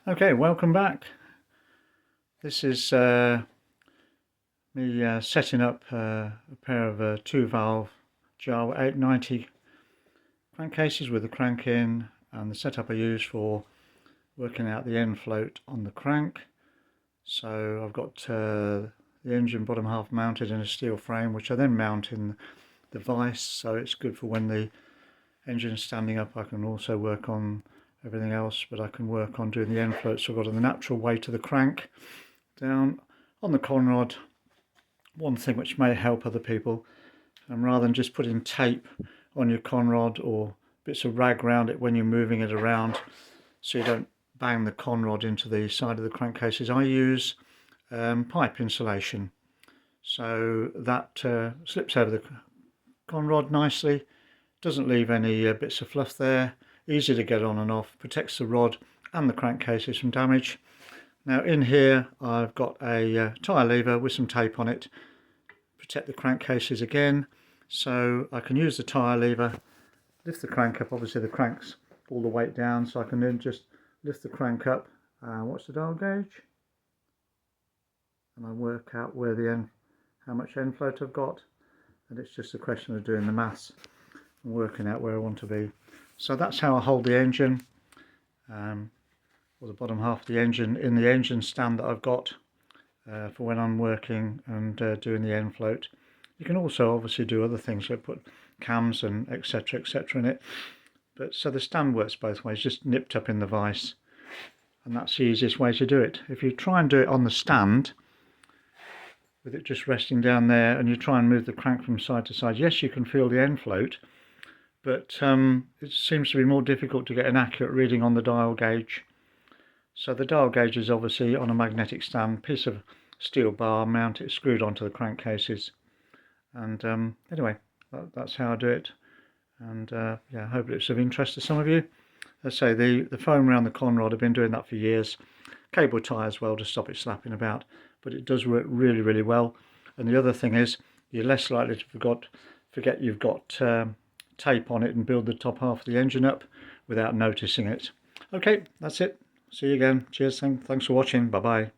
Okay, welcome back. This is me setting up a pair of 2-valve jawa 890 crankcases with the crank in, and the setup I use for working out the end float on the crank. So I've got the engine bottom half mounted in a steel frame, which I then mount in the vise, so it's good for when the engine is standing up. I can also work on everything else, but I can work on doing the end float. So I've got the natural weight of the crank down on the conrod. One thing which may help other people, and rather than just putting tape on your conrod or bits of rag around it when you're moving it around so you don't bang the conrod into the side of the crankcases, I use pipe insulation. So that slips over the conrod nicely, doesn't leave any bits of fluff there, easy to get on and off, protects the rod and the crankcases from damage. Now in here I've got a tyre lever with some tape on it, protect the crankcases again, so I can use the tyre lever, lift the crank up. Obviously the crank's all the weight down, so I can then just lift the crank up, watch the dial gauge, and I work out where the end, how much end float I've got, and it's just a question of doing the maths and working out where I want to be. So that's how I hold the engine, or the bottom half of the engine, in the engine stand that I've got for when I'm working and doing the end float. You can also obviously do other things, like put cams and etc in it, but so the stand works both ways, just nipped up in the vise, and that's the easiest way to do it. If you try and do it on the stand with it just resting down there and you try and move the crank from side to side, yes, you can feel the end float, but it seems to be more difficult to get an accurate reading on the dial gauge. So the dial gauge is obviously on a magnetic stand, piece of steel bar, mounted, screwed onto the crankcases. And anyway, that's how I do it. And yeah, I hope it's of interest to some of you. As I say, the foam around the conrod, I've been doing that for years. Cable tie as well to stop it slapping about, but it does work really, really well. And the other thing is, you're less likely to forget you've got tape on it and build the top half of the engine up without noticing it. Okay, that's it. See you again. Cheers. Thanks for watching. Bye bye.